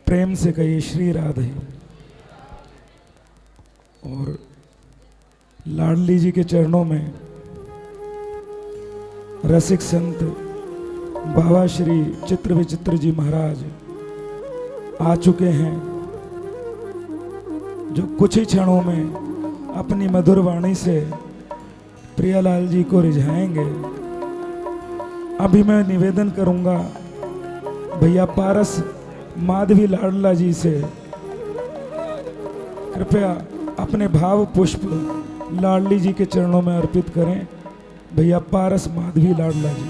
प्रेम से कहिए श्री राधे। और लाडली जी के चरणों में रसिक संत बाबा श्री चित्र विचित्र जी महाराज आ चुके हैं, जो कुछ ही क्षणों में अपनी मधुर वाणी से प्रियालाल जी को रिझाएंगे। अभी मैं निवेदन करूंगा भैया पारस माधवी लाडला जी से, कृपया अपने भाव पुष्प लाडली जी के चरणों में अर्पित करें। भैया पारस माधवी लाडला जी।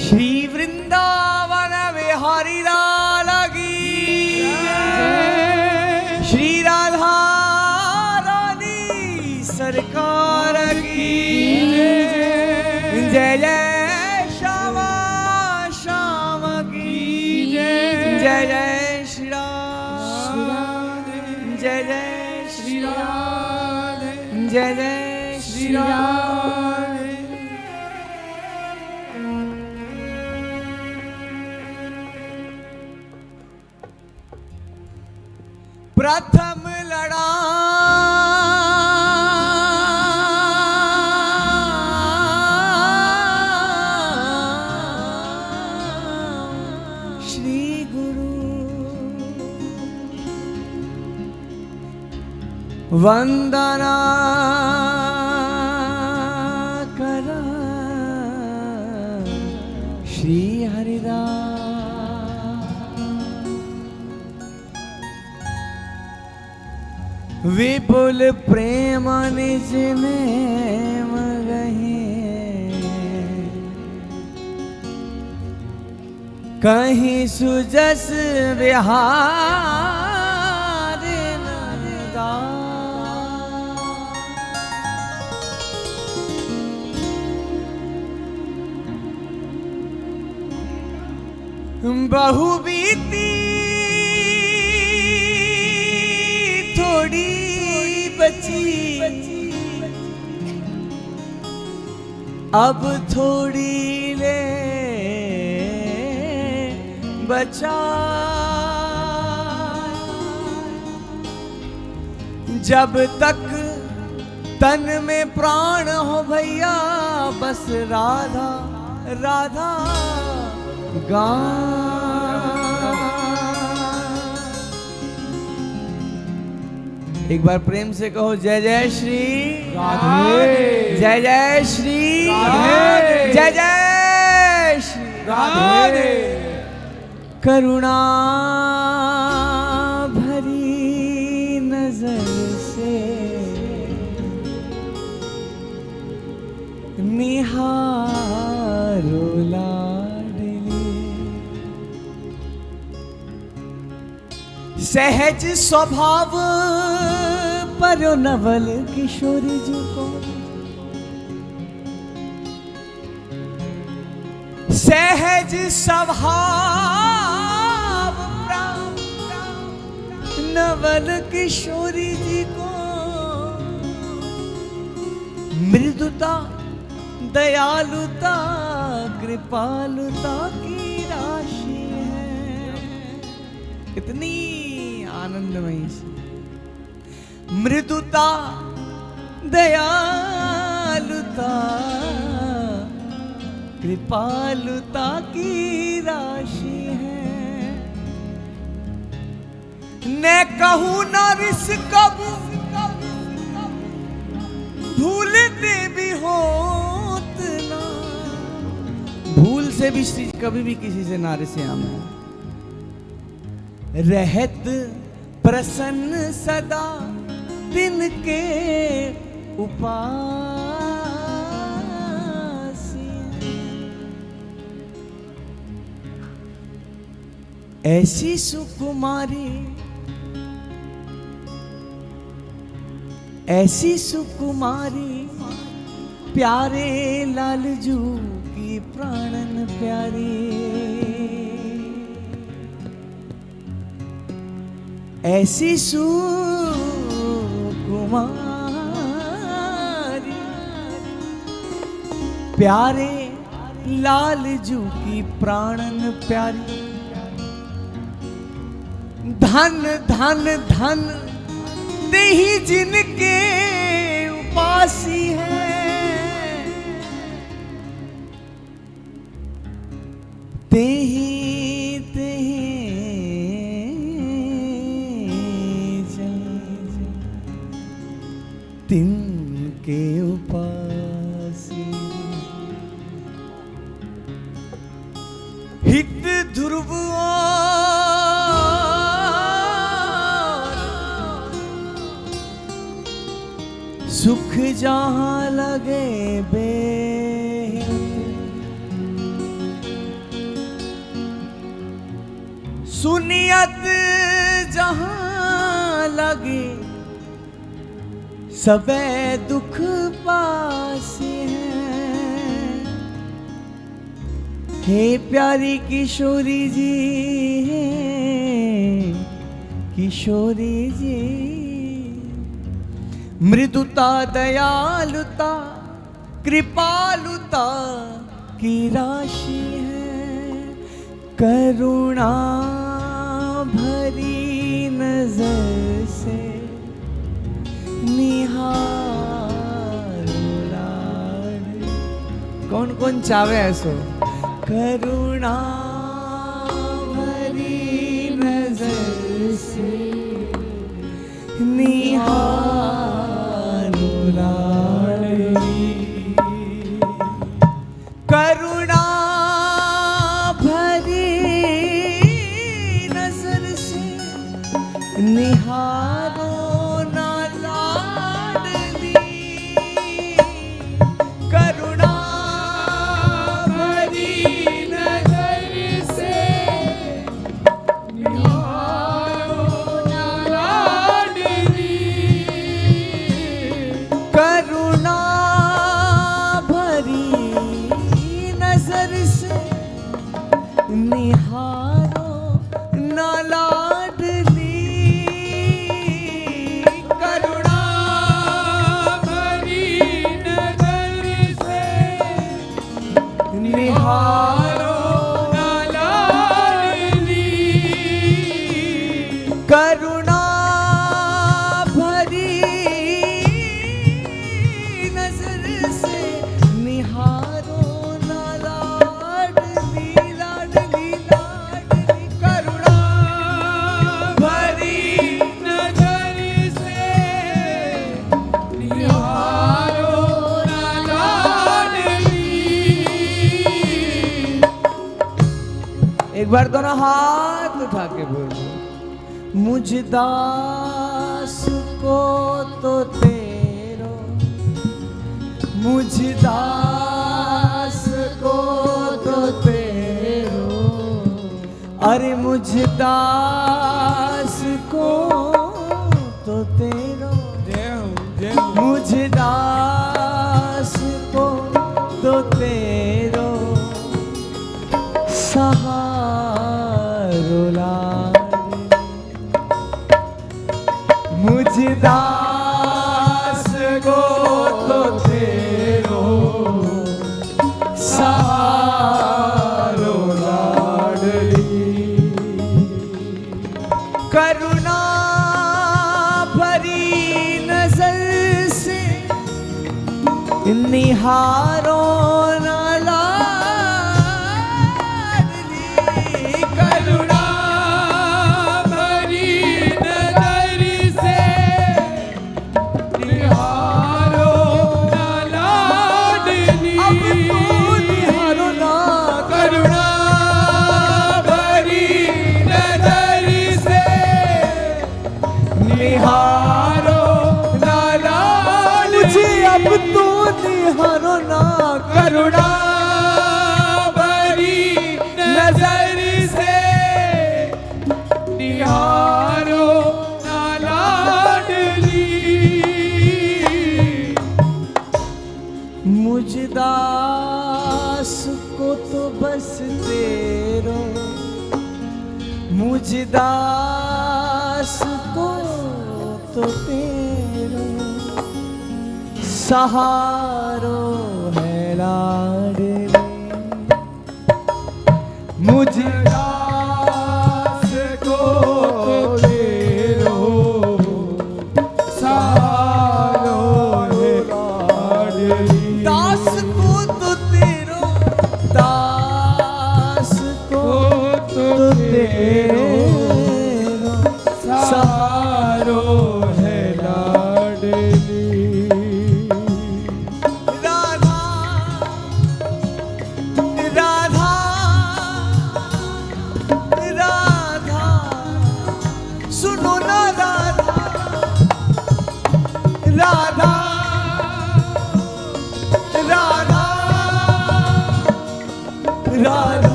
श्री वृंदावन विहारी लाल की, श्री राधा रानी सरकार की, जय जय श्यामा श्याम की, जय जय श्री राम, जय जय श्री राम, जय जय श्री राम। प्रथम लड़ा श्री गुरु, वंदना करा श्री हरिदास। विपुल प्रेम निज नेम गहे, कहीं सुजस विहार नरदा। बहु बीती थोड़ी बची, अब थोड़ी ले बचा। जब तक तन में प्राण हो भैया, बस राधा राधा गा। एक बार प्रेम से कहो जय जय श्री राधे, जय जय श्री राधे, जय जय श्री राधे। करुणा भरी नजर से निहारो लाडली, सहज स्वभाव पर नवल किशोर जी को, सहज स्वभाव नवल किशोरी जी को, मृदुता दयालुता कृपालुता की राशि है। कितनी आनंदमयी सी मृदुता दयालुता कृपालुता की राशि है। न कहूँ न रिस कबू भूलते भी होत ना, भूल से भी कभी भी किसी से ना रिसे हम रहत प्रसन्न सदा दिन के उपास। ऐसी सुकुमारी, ऐसी सुकुमारी प्यारे लालजू की प्राणन प्यारी। ऐसी सुकुमारी प्यारे लाल जू की प्राणन प्यारी। धन धन धन देही जिनके उपासी है, तेही तिनके उपासी। हित ध्रुव सुख जहां लगे बे, सुनियत जहां लगे सबे दुख पासे हैं। हे प्यारी किशोरी जी, किशोरी जी, मृदुता दयालुता कृपालुता की राशि है। करुणा भरी नजर से कौन कौन चावे ऐसो? करुणा भरी नजर से करुणा भरी नजर से निहारो एक बार दोनों हाथ उठा के बोलो, मुझ दास को तो तेरो, मुझ दास को तो तेरो, अरे मुझ दास को तो तेरो, मुझ दास को तो तेरो सहारो लाडली। मुझ दास को तो तेरो सहारो लाडली। करुणा भरी नजर से निहारो करुणा भरी नजर से निहारो ना लाडली। मुझ दास को तो बस तेरो, मुझ दास को तो तेरो सहारो है लाडली।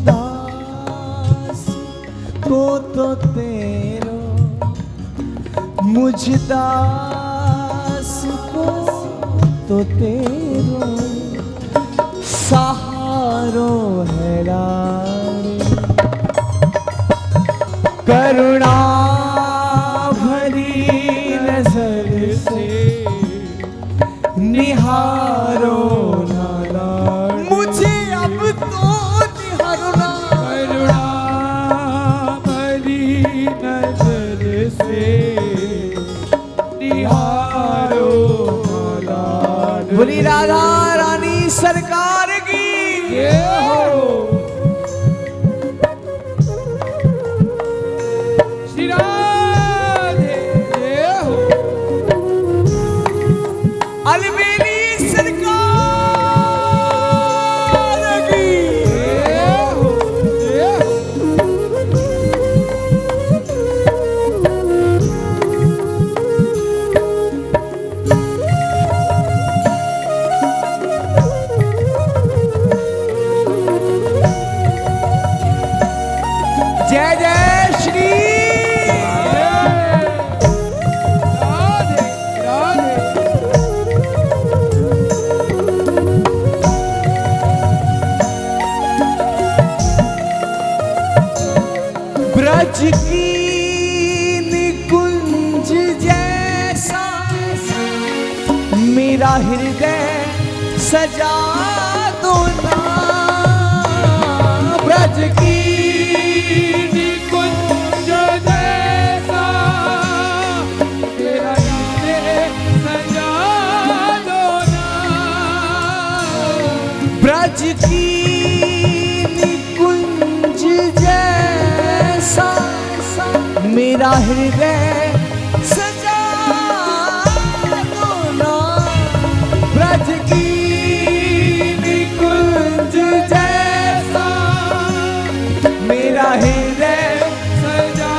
दास को तो तेरो, मुझ दास को तो तेरो सहारो है लारे। करुणा भरी नजर से निहारो ना लारे। मुझे अब तो निहारो ना। करुणा भरी नजर से निहारो लाड। बोली राधा रानी सरकार की ये हो। श्री राधे ये हो। अलबेली सरकार की ये हो ये हो। जय जय श्री राधे राधे। ब्रज की निकुंज जैसा मेरा हृदय सजा दो ना। ब्रज की निकुंज जैसा तेरा हृदय सजा दो ना। ब्रज की निकुंज जैसा मेरा हृदय सजा दो ना। ब्रज की निकुंज जैसा मेरा हृदय सजा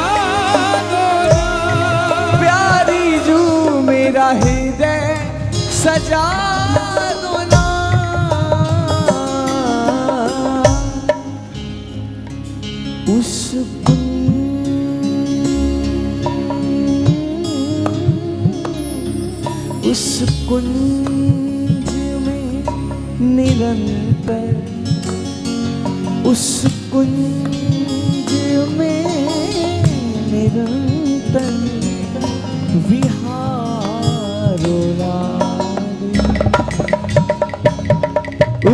दो ना। प्यारी जू मेरा हृदय सजा दो ना। उस कुंज में निरंतर, उस कुंज में निरंतर विहारो लागे।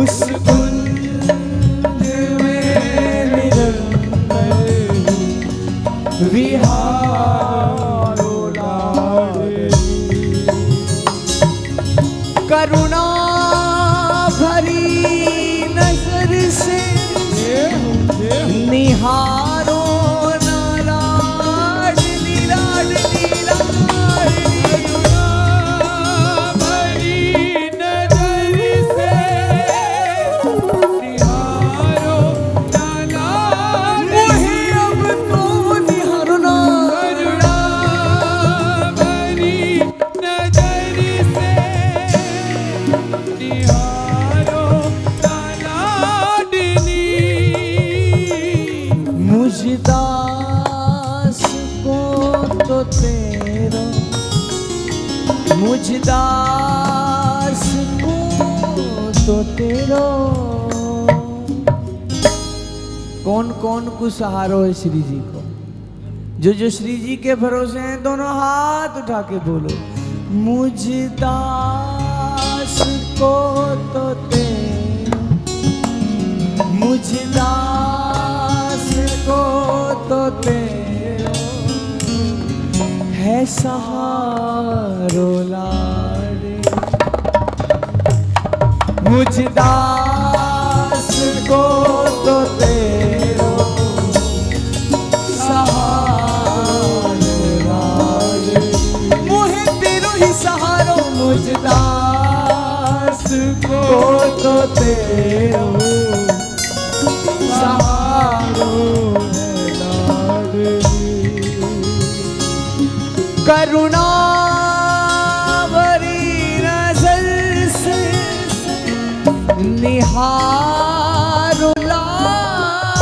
उस कुंज में निरंतर विहारो लागे। करुणा भरी नजर से निहारो ना लाडली लाडली लाडली। करुणा भरी नजर से निहारो ना लाडली। मुझे अब तो निहारो ना। करुणा भरी नजर से निहारो ना लाडली। मुझ दास को तो तेरो, मुझ दास को तो तेरो। कौन कौन को सहारो है श्री जी को? जो श्री जी के भरोसे हैं दोनों हाथ उठा के बोलो। मुझ दास को तो तेरो, मुझ दास को तो तेरो है सहारो लाडे। मुझ दास को तो तेरो सहारो लाडे। मोहे तेरो ही सहारो, मुझ दास को तो तेरो सहारो है लाडली। करुणा भरी नजर से निहारो लाडली।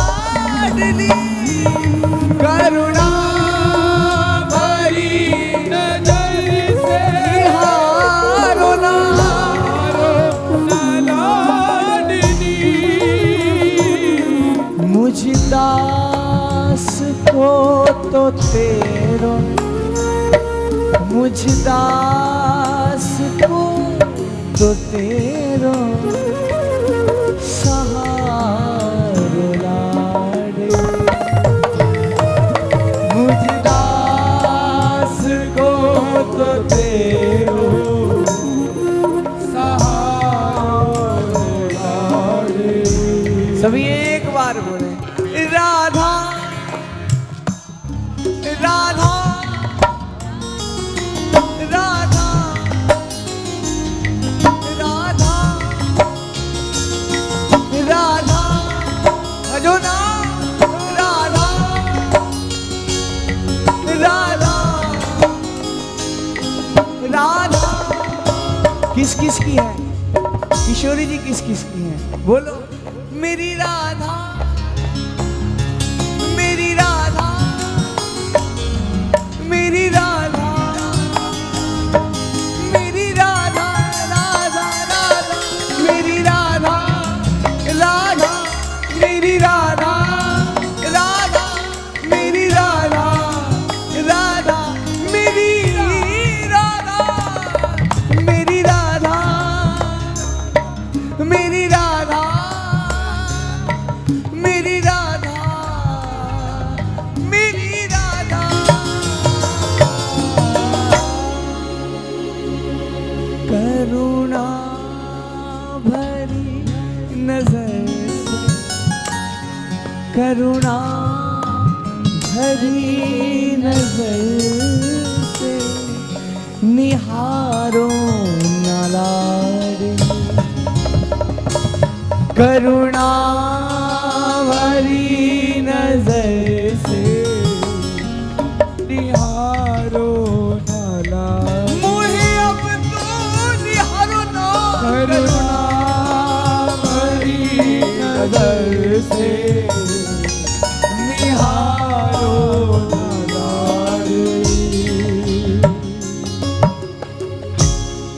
तो तेरो, मुझ दास को तो तेरो सहारो लाडे। मुझ दास को तो तेरो सहारो लाडे। सभी एक बार बोले राधा राधा राधा राधा राधा भजो ना राधा राधा राधा। किस किस की है किशोरी जी, किस किस की है बोलो। मेरी राधा मेरी राधा मेरी राधा मेरी राधा राधा राधा मेरी राधा राधा मेरी राधा राधा मेरी राधा राधा मेरी राधा मेरी राधा मेरी राधा मेरी राधा मेरी राधा। करुणा भरी नजर से, करुणा भरी नजर से निहारो न लाडली। करुणा भरी नजर से निहारो न लाडली। मुझे अब तो निहारो न, करुणा भरी नजर से निहारो न लाडली।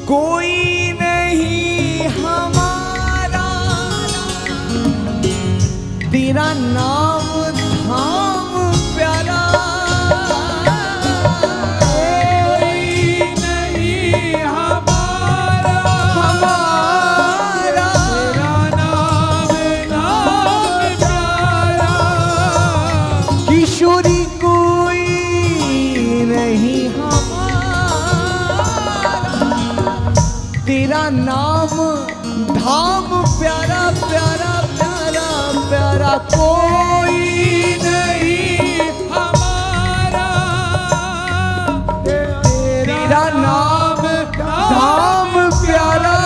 कोई नहीं हमारा तेरा नाम धाम प्यारा। कोई नहीं हमारा हमारा तेरा नाम प्यारा। किशोरी कोई नहीं हमारा तेरा नाम धाम प्यारा प्यारा प्यारा प्यारा। कोई नहीं हमारा तेरा नाम धाम प्यारा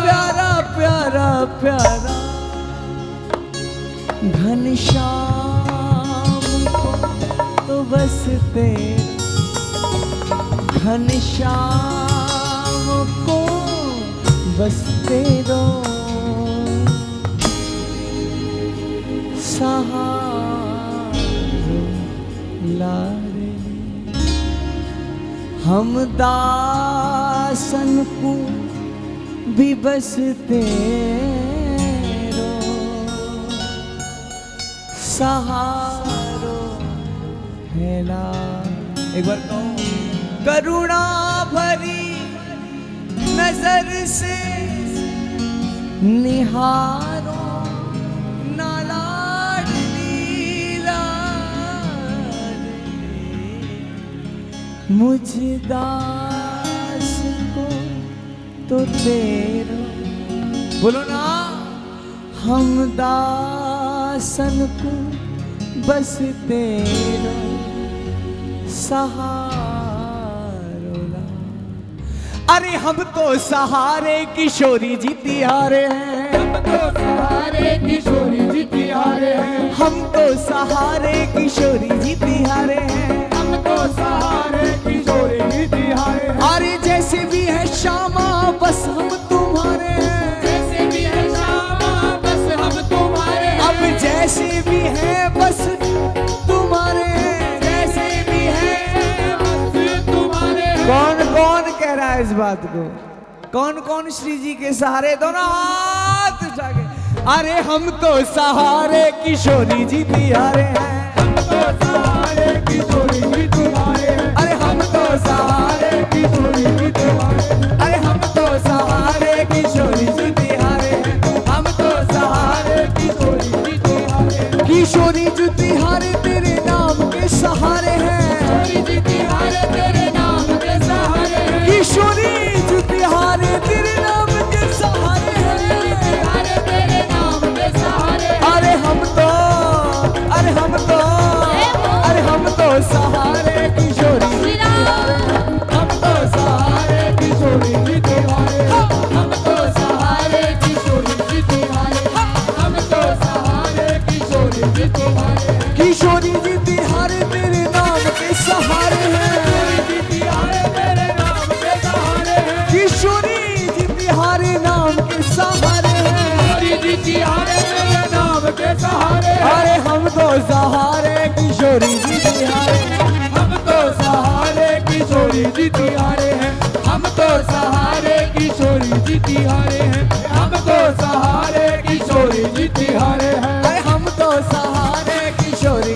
प्यारा प्यारा प्यारा। घनश्याम को तो बस तेरा, घनश्याम को बस तेरो सहारो लाडली। हम दासन को भी बस तेरो सहारो है लाडली। एक बार कहो करुणा भरी नजर से निहारो ना लाडली लाडली। मुझ दास को तो तेरो, बोलो ना, हम दासन को बस तेरो सहारो ला। अरे हम तो सहारे किशोरी जी तिहारे हैं, हम तो सहारे किशोरी जी तिहारे हैं, हम तो सहारे किशोरी जी तिहारे हैं, हम तो सहारे किशोरी जी तिहारे हैं। अरे जैसे भी है श्यामा बस हम तुम्हारे हैं, जैसे भी है श्यामा बस हम तुम्हारे हैं। अब जैसे भी है बस तुम्हारे हैं, जैसे भी है बस तुम्हारे हैं। कौन कौन कह रहा है इस बात को? कौन कौन श्री जी के सहारे? दोनों हाथ उठा के। अरे हम तो सहारे किशोरी जी तिहारे हैं, हम तो सहारे किशोरी जी तुम्हारे हैं। अरे हम तो सहारे किशोरी जी तुम्हारे हैं। अरे हम तो सहारे किशोरी जी तिहारे हैं। हम तो सहारे किशोरी जी तिहारे हैं। किशोरी जी तिहारे तेरे नाम के सहारे हैं। किशोरी जी तिहारे तेरे नाम के सहारे हैं। किशोरी जी तिहारे तेरे नाम के सहारे हैं। तिहारे तेरे नाम के सहारे। अरे हम तो सहारे किशोरी जी तिहारे। हम तो सहारे किशोरी जी तिहारे। हम तो सहारे किशोरी जी तिहारे। हम तो सहारे किशोरी जी तिहारे। किशोरी जी तिहारे तेरे नाम के सहारे हैं। किशोरी जी तिहारे नाम के सहारे हैं। किशोरी जी तिहारे तेरे नाम के सहारे हैं। अरे हम तो सहारे किशोरी जी तिहारे। हम तो सहारे किशोरी जी तिहारे हैं। हम तो सहारे किशोरी जी तिहारे हैं। हम तो सहारे किशोरी जी तिहारे हैं। अरे हम तो सहारे किशोरी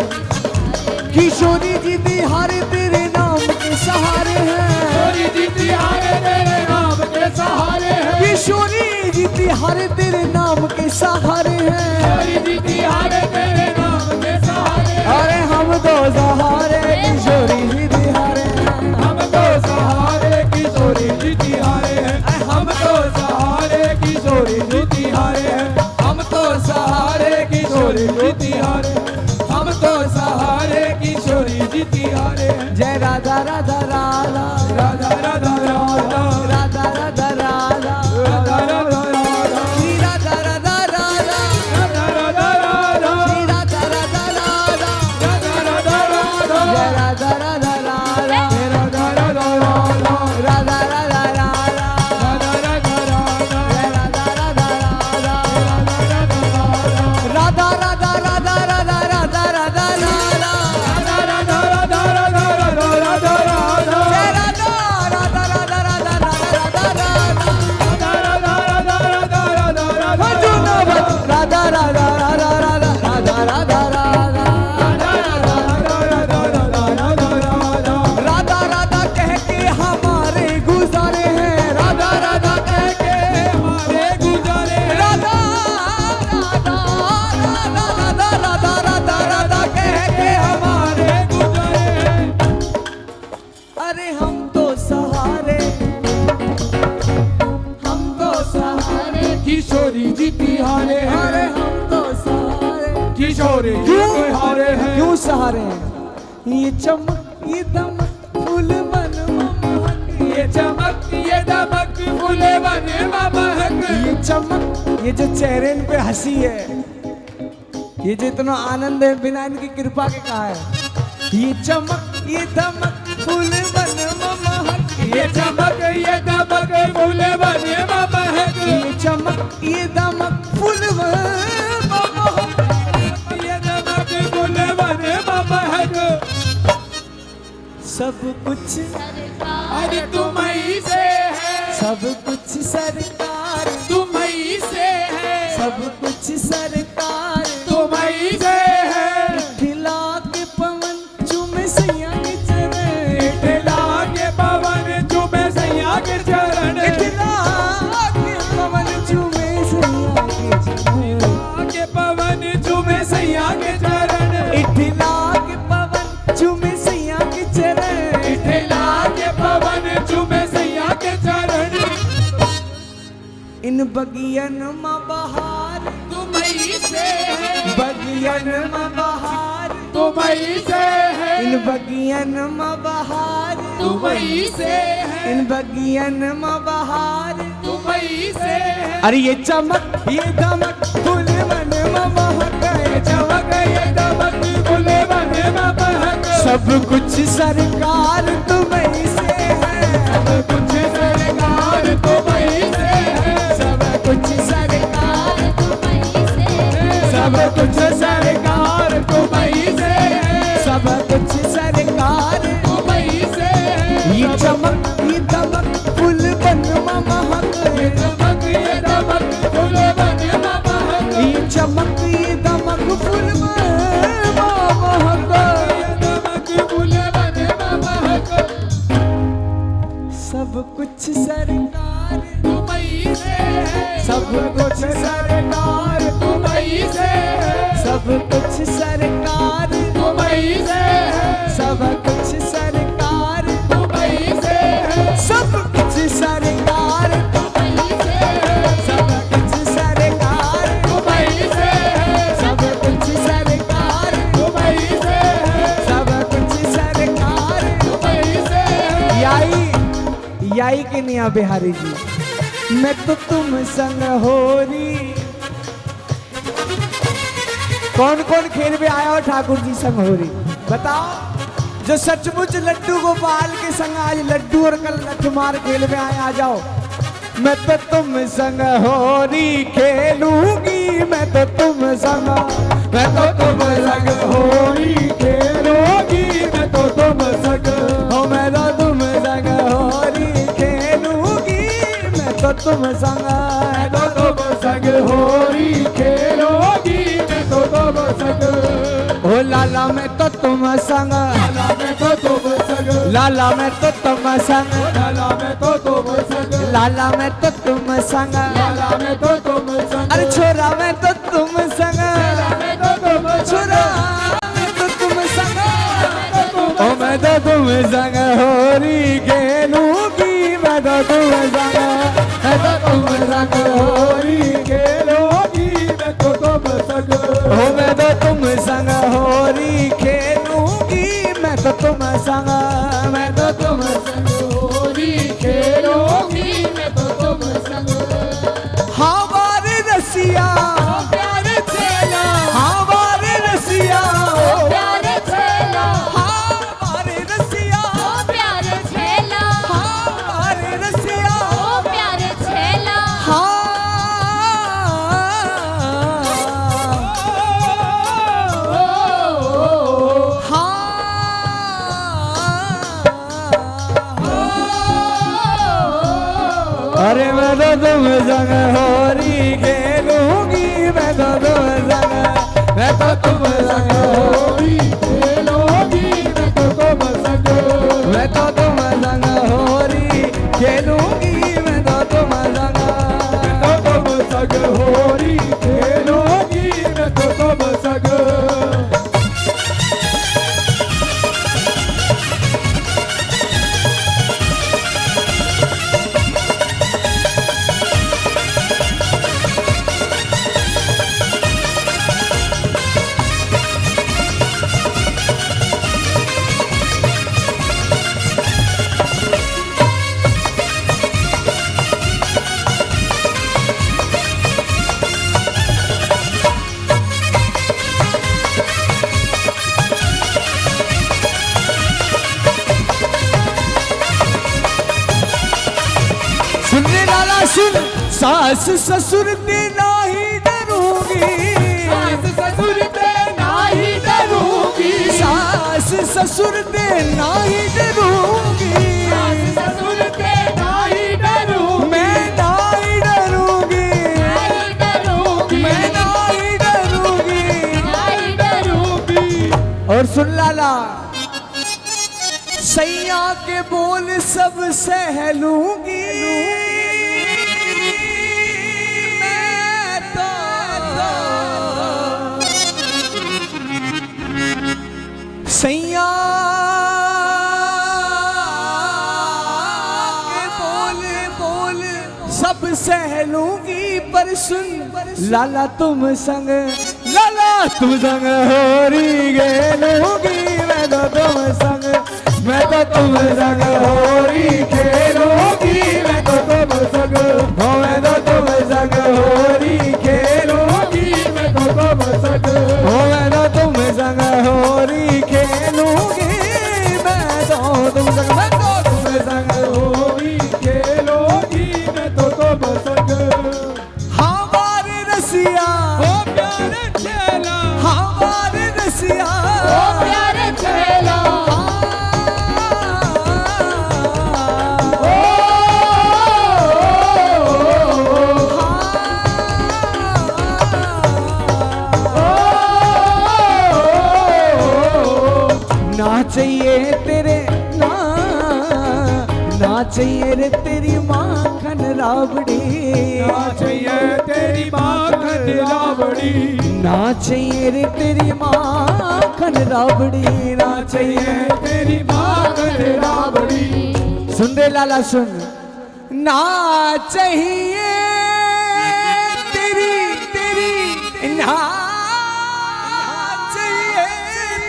किशोरी जी तिहारे तेरे नाम के सहारे हैं। किशोरी जी तिहारे तेरे नाम के सहारे हैं। किशोरी जी तिहारे तेरे नाम के सहारे हैं। किशोरी जी तिहारे तेरे नाम के सहारे। अरे हम तो सहारे किशोरी जी तिहारे हैं। हम तो सहारे किशोरी जी तिहारे हैं। हम तो सहारे किशोरी जी तिहारे हैं। हम तो सहारे किशोरी जी तिहारे। हम तो सहारे किशोरी जी तिहारे हैं। जय राधा राधा राधा राधा राधा राधा राधा राधा राधा राधा राधा राधा श्री राधा राधा राधा राधा राधा राधा श्री राधा राधा राधा राधा राधा राधा जय राधा राधा राधा जय राधा राधा राधा राधा राधा राधा राधा राधा राधा जय राधा राधा राधा राधा राधा राधा राधा राधा राधा किशोरी जी तिहारे हैं। अरे हम तो सहारे किशोरी जी तिहारे हैं। क्यों सहारे हैं? ये चमक ये दमक फूल बन महक। ये चमक ये दमक फूल बन महक। ये चमक ये जो चेहरे पे हंसी है, ये जितना आनंद है बिना इनकी कृपा के कहा है। ये चमक ये दमक फूल बन महक। ये चमक ये दमक फूल बन महक। ये चमक ये दमक फूल महक। ये दमक फूल बन महक। सब कुछ अरे तुम्हीं से है। सब कुछ सरकार तुम्हीं से है। सब कुछ सरकार तुम्हीं से है। खिला के पवन चूमे सैया के चरण। खिला के पवन चूमे सैया के चरण। खिला के पवन चूमे सैया के चरण। के पवन चूमे सैया के चरण। इठला के पवन चूमे सैया के चरण। इठला के पवन चूमे सैया के चरण। इन बगियन में बहार तुम्हीं से है। बगियन में बहार तुम्हीं से है। इन बगियन में बहार तुम्हीं से है। इन बगियन में बहार तुम्हीं से है। अरे ये चमक ये दमक फूल बन महक। ये चमक ये दमक फूल बन महक। सब कुछ सरकार तुम्हीं से है। सब कुछ सरकार तुम्हीं से है। सब कुछ सरकार तुम्हीं से है। सब कुछ सरकार तुम्हीं से है। सब कुछ सरकार तुम्हीं से है। ये चमक ये दमक फूल बन महक। ये चमक ये दमक फूल बन महक। ये चमक ये दमक फूल महक। सब कुछ सरकार तुम्हीं से है, सब कुछ सरकार तुम्हीं से है, सब कुछ सरकार तुम्हीं से है, सब कुछ सरकार तुम्हीं से है, सब कुछ सरकार तुम्हीं से है, सब कुछ सरकार तुम्हीं से है, सब कुछ सरकार तुम्हीं से है। याई के निया बिहारी जी, मैं तो तुम संग होरी। कौन कौन खेल में आया हो ठाकुर जी संग होरी, बताओ। जो सचमुच लड्डू गोपाल के संग आज लड्डू और कल लठमार खेल में आए, आ जाओ। मैं तो तुम संग होरी खेलूंगी, मैं तो तुम संग, मैं तो तुम संग होरी खेलूंगी, मैं तो तुम संग, हो मैं तो तुम संग होरी खेलूंगी, मैं तो तुम संग, मैं तो तुम संग होरी खेलूंगी, मैं तो तुम संग। ओ लाला मैं तो तुम संग, लाला मैं तो तुम संग, लाला मैं तो तुम संग, लाला मैं तो तुम संग, लाला मैं तो तुम संग, लाला मैं तो तुम संग। अरे छोरा मैं तो तुम संग, छोरा मैं तो तुम संग, ओ मैं तो तुम संग होरी खेलूंगी, मैं तो तुम संग, मैं तो तुम संग होरी खेलूंगी, मैं तो तुम संग, ओ मैं तो तुम संग होरी खेलूंगी, मैं तो तुम संग, मैं तो तुम संग होरी खेलूंगी, मैं तो तुम संग। हमारे रसिया प्यारे चेला, हमारे रसिया प्यारे चेला, हमारे रसिया प्यारे चेला, हमारे रसिया प्यारे चेला, अरे मैं तो तुम संग होरी खेलूंगी, मैं तो तुम संग, मैं तो तुम संग होरी खेलूंगी, मैं तो तुम संग, मैं तो तुम संग होरी खेलूंगी, मैं तो तुम संग, मैं तो तुम संग होरी खेलूंगी, मैं तो तुम संग। सुनने लाला सुन, सास ससुर ते नाही डरूंगी, सास ससुर ते नाही डरूंगी, सास ससुर ते नाही डरूंगी, सास ससुर ते नाही डरूंगी, मैं नहीं डरूंगी, नहीं डरूंगी, मैं नहीं डरूंगी, नहीं डरूंगी। और सुन लाला, सैया के बोल सब सह लूंगी, मैं तो सैया के बोल बोल सब सह लूंगी, पर सुन लाला तुम संग, लाला तुम संग होरी खेलूंगी, मैं तो तुम संग, मैं तो तुम संग होरी खेलूंगी, मैं तो तुम संग, हो मैं तो तुम संग होरी खेलूंगी, मैं तो तुम संग, हो मैं तो तुम संग होरी खेलूंगी, मैं तो तुम संग, मैं तो तुम संग होरी खेलूंगी, मैं तो तुम संग। हमारे रसिया ओ प्यारे चेला, हमारे रसिया ओ प्यारे चेला, ना चाहिए तेरे ना, ना चाहिए रे तेरी माखन राबड़ी, ना चाहिए तेरी माखन राबड़ी, ना चाहिए रे तेरी माखन राबड़ी, ना चाहिए तेरी माखन राबड़ी। सुन रे लाला सुन, ना चाहिए तेरी तेरी, ना चाहिए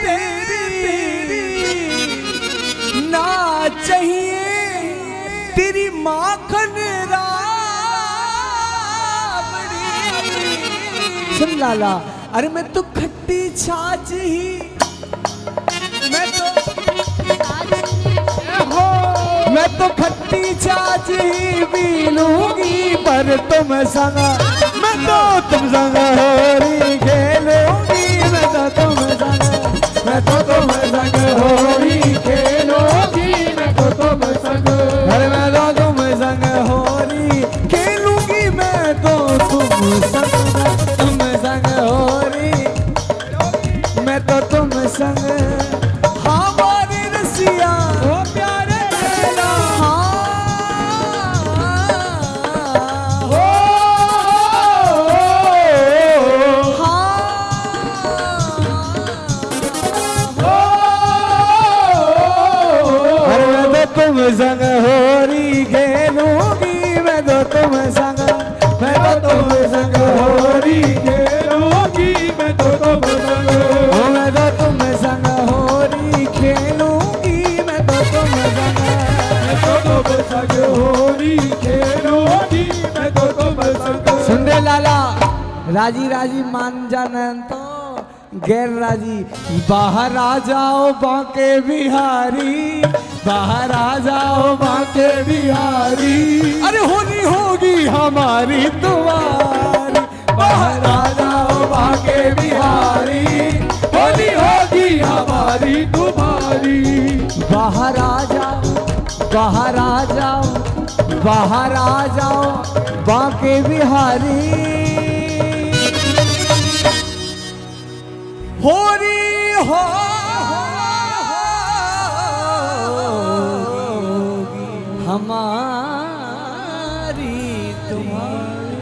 तेरी तेरी, ना चाहिए तेरी माखन राबड़ी। सुन लाला, अरे मैं तो खट्टी छाछ ही, मैं तो खट्टी छाछ ही पी लूंगी, पर तुम संग, मैं तो तुम संग होली खेलूंगी, मैं तो तुम संग, मैं तो तुम संग होली खेलूंगी, मैं तो तुम संग, अरे मैं तो तुम संग होली खेलूंगी, मैं तो तुम संग होली, मैं तो तुम संग। हमारी रसिया ओ प्यारे लैला, तुम संग होरी खेलूंगी, मैं तो तुम संग, मैं तो तुम संग होरी खेलूंगी, मैं तो तुम संग, मैं तो तुम संग होरी खेलूंगी, मैं तो तुम संग, मैं तो तुम संग होली खेलूंगी, मैं तो तुम संग। सुन रे लाला, राजी राजी मान जाना तो गैर राजी, बाहर आ जाओ बांके बिहारी, बाहर आ जाओ बांके बिहारी, अरे होली होगी हमारी तुम्हारी, बाहर आ जाओ बांके बिहारी, होली होगी हमारी तुम्हारी, बाहर आ जाओ, बाहर आ जाओ, बाहर आ जाओ बांके बिहारी, होरी हो हमारी तुम्हारी।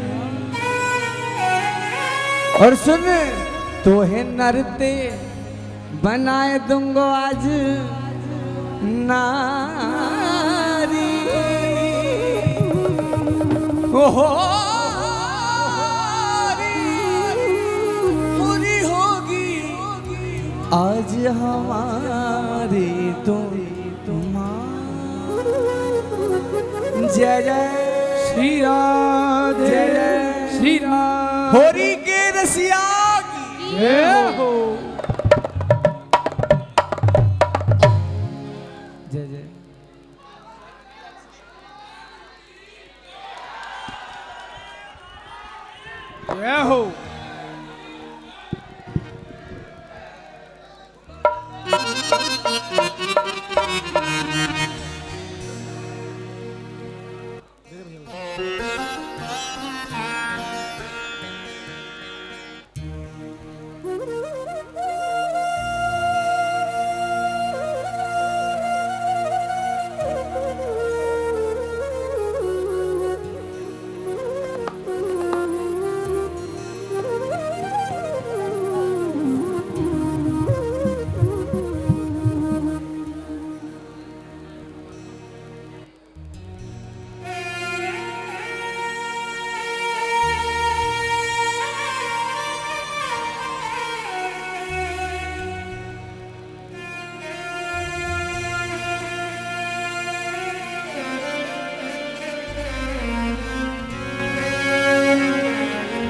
और सुन, तोहे नरते बनाए दूंगो आज नारी, ओहो पूरी होगी आज हमारी तुम्हारी। जय जय श्री राधे, जय जय श्री राधे, होरी के रसिया की जय हो। जय जय। जय हो।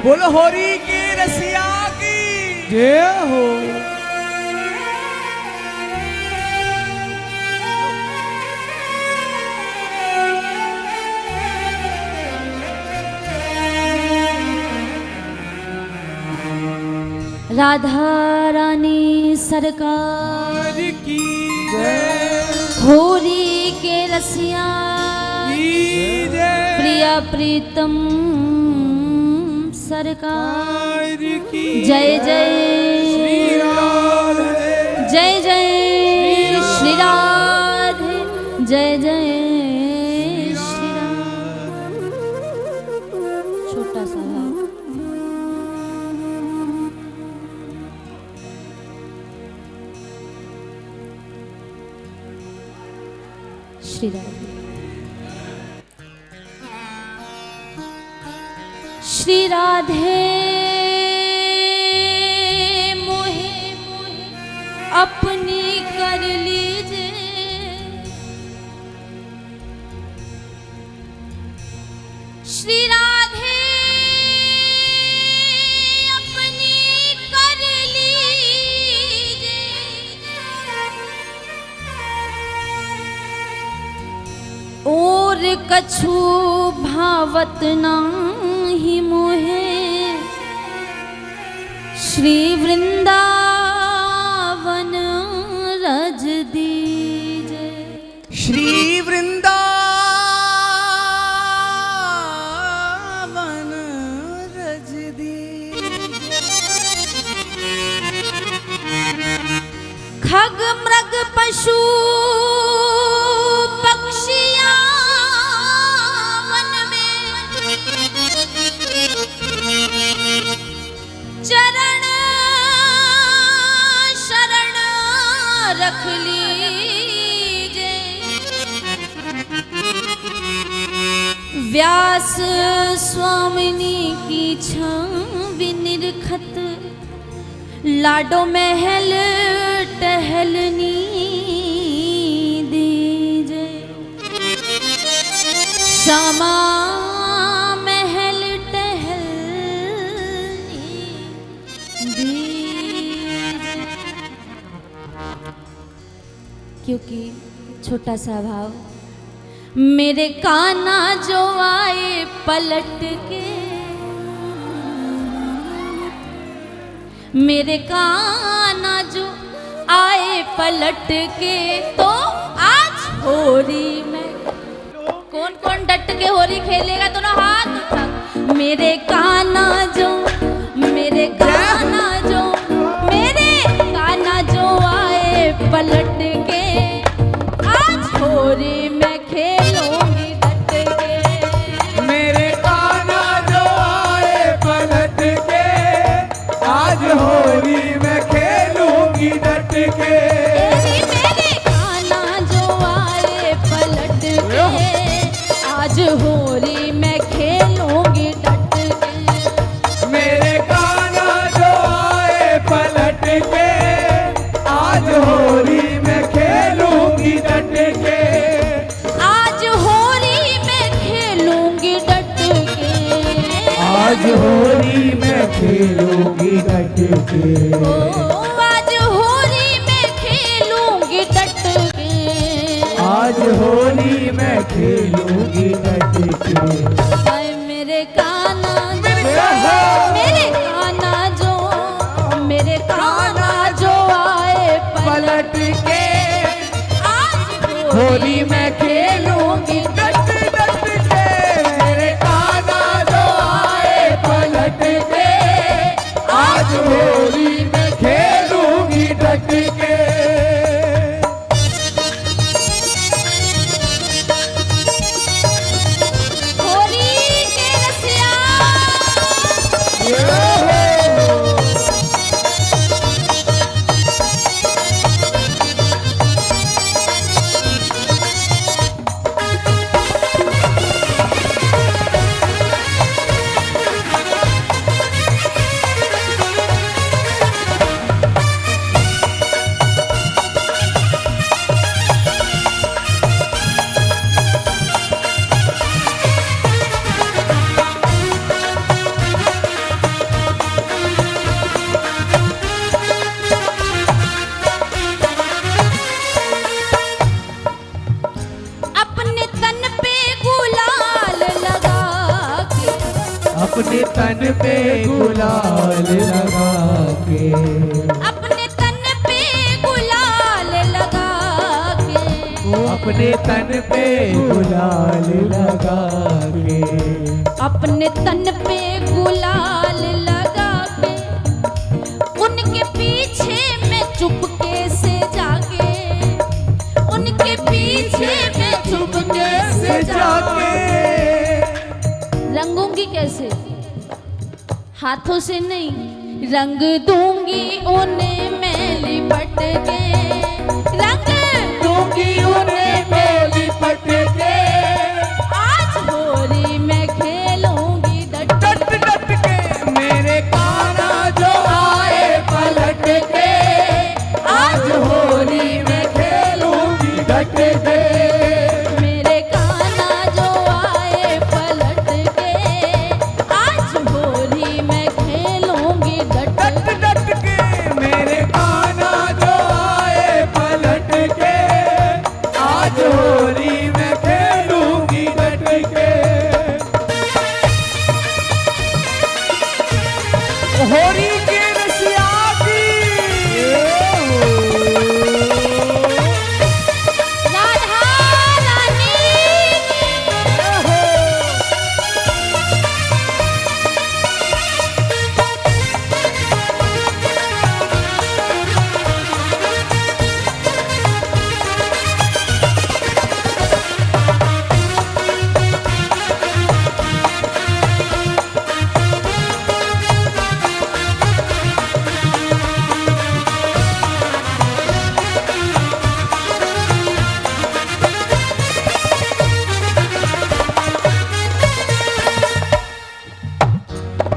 बोलो होरी की रसिया की जय हो। राधा रानी सरकार की होरी के रसिया जय, प्रिया प्रीतम सरकार की जय जय श्री राधे, जय जय श्री राधे, जय जय श्री राधे। छोटा सा भाव। श्री राधे। श्री राधे मोहे अपनी कर लीजिए, श्री राधे अपनी कर लीजिए, और कछु भावत नाही मोहे, श्री वृंदावन रज दीजे। श्री वृंदावन रज दीजे। खग मृग पशु पक्षियां वन में चरण शरण रख लीजे। व्यास स्वामिनी की छावी निरखत, लाडो महल टहलनी दीजे। श्यामा महल टहलनी दीजे। क्योंकि छोटा सा भाव, मेरे कान्हा जो आए पलट के, मेरे कान्हा जो आए पलट के, तो आज होरी में कौन कौन डट के होरी खेलेगा? दोनों हाथ उठा। मेरे कान्हा जो, मेरे कान्हा जो, मेरे कान्हा जो आए पलट के, आज होरी में खेलूंगी डट के। मेरे कान्हा जो आए पलट के, आज होली में खेलूंगी डट के। मेरे कान्हा जो आए पलट के, आज होली में खेलूंगी डट के। मेरे कान्हा जो आए पलट के, आज होली में खेलूंगी डट के। आज होली में खेलूंगी डट के। आज होली में खेलूंगी डट के। ओ आज होली में खेलूंगी डट के। आज होली में खेलूंगी डट के। हाय मेरे कान्हा जो, मेरे कान्हा जो, मेरे कान्हा जो आए पलट के, आज होली में खेलूंगी डट डट के। मेरे कान्हा जो आए पलट के, आज होली में खेलूंगी डट के। होली के रसिया। अपने तन पे गुलाल लगा के, अपने तन पे गुलाल लगा के, अपने तन पे गुलाल लगा के, अपने तन पे गुलाल लगा के, अपने तन पे गुलाल लगा के, उनके पीछे मैं चुपके से जाके, उनके पीछे मैं चुपके से जाके जाके रंगूंगी कैसे? हाथों से नहीं, रंग दूंगी उन्हें मैं लिपट के, रंग दूंगी उन्हें मैं लिपट के। आज होली मैं खेलूंगी डट डट डट के, मेरे कान्हा जो आए पलट के, आज होली मैं खेलूंगी डट के। मेरे कान्हा जो आए पलट के, आज होली मैं खेलूंगी डट डट डट के, मेरे कान्हा जो आए पलट के, आज होली मैं खेलूंगी डट के। होली के रसिया की राधा रानी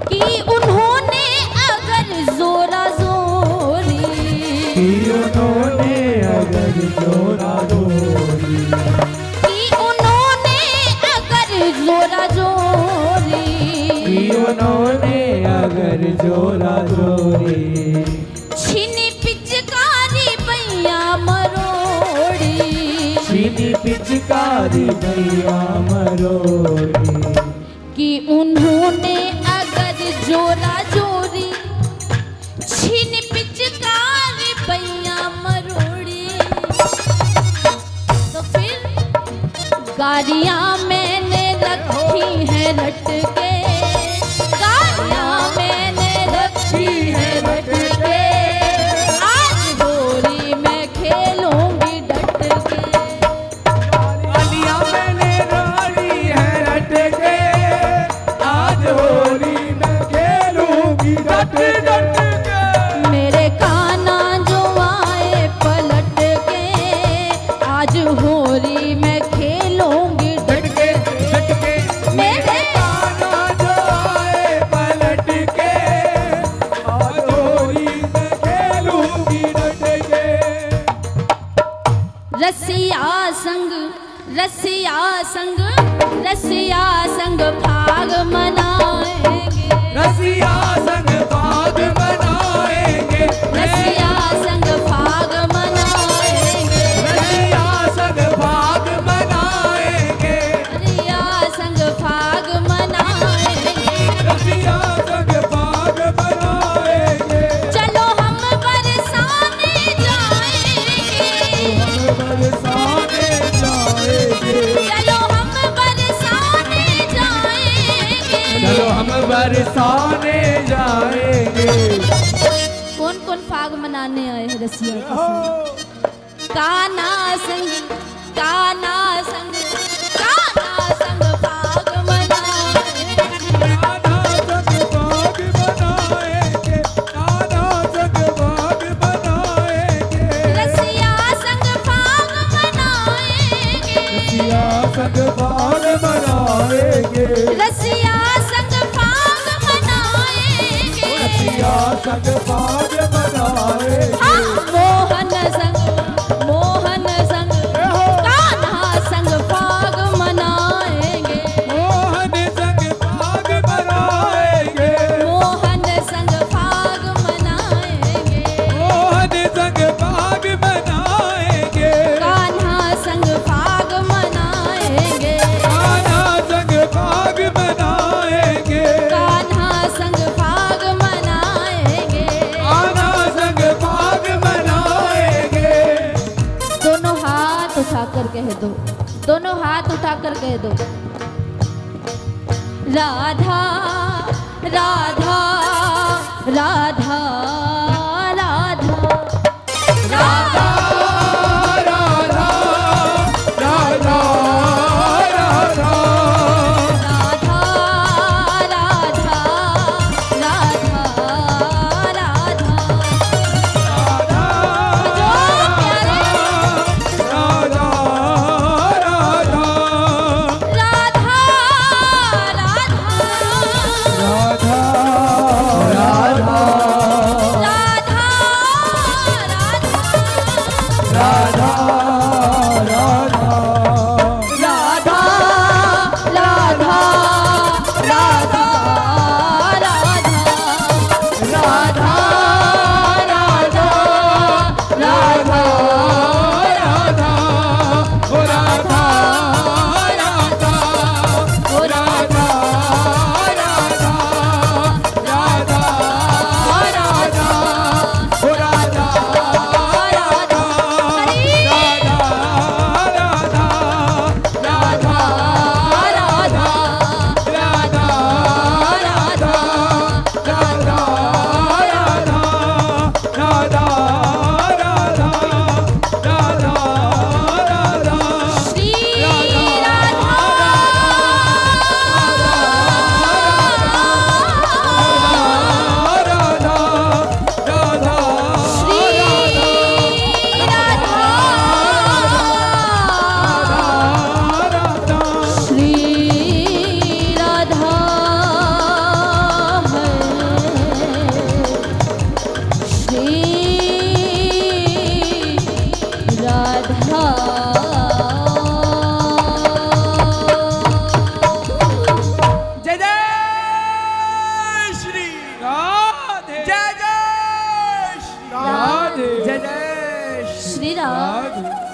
कि उन्होंने अगर जोरा जोरी, उन्होंने अगर जोरा जोरी, कि उन्होंने अगर जोरा जोरी, उन्होंने अगर जोरा जोरी, छीनी पिचकारी पैया मरोड़ी, छीनी पिचकारी भैया मरोड़ी, कि उन्होंने अगर जोरा जोरी, छीन पिचकारी पैया मरोड़ी, तो फिर गाड़ियां मैंने रखी है रट के, गाड़ियां मैंने रखी है रट के। आज होली मैं खेलूंगी डट के, गालियां मैंने रानी है रट के, आज होली मैं खेलूंगी डट डट के। मेरे कान्हा जो आए पलट के, आज होली मैं खेलूंगी डट डट के डट के, मेरे कान्हा जो आए पलट के, आज होली मैं खेलूंगी डट के। रसिया संग, रसिया संग, रसिया संग भाग मनाएंगे, रसिया संग भाग मनाएंगे, रसिया संग भाग मनाएंगे, रसिया संग भाग मनाएंगे, रसिया संग भाग मनाएंगे। रसिया संग भाग मनाएंगे। चलो हम बरसाने जाएंगे, बरसाने जाएंगे, चलो हम बरसाने जाएंगे। चलो हम बरसाने जाएंगे। कौन कौन फाग मनाने आए हैं रसिया के संग? कान्हा संग, कान्हा संग, कान्हा संग फाग मनाएंगे, कान्हा संग भाग मनाएंगे, कान्हा संग भाग मनाएंगे, रसिया संग फाग मनाएंगे, रसिया संग भाग मनाएंगे, रसिया संग फाग मनाएंगे। रसिया संग भाग मनाएंगे, हाँ, मोहन संग, मोहन संग, कान्हा संग फाग मनाएंगे, मोहन संग भाग मनाएंगे, मोहन संग फाग मनाएंगे, मोहन संग भाग मनाएंगे, कान्हा संग फाग मनाएंगे, कान्हा संग भाग मनाएंगे, कान्हा संग फाग मनाएंगे। कान्हा संग भाग मनाएंगे। दोनों हाथ उठाकर कह दो, दोनों हाथ उठाकर कह दो, राधा राधा राधा राधा राधा राधा राधा राधा राधा राधा श्री राम। राधे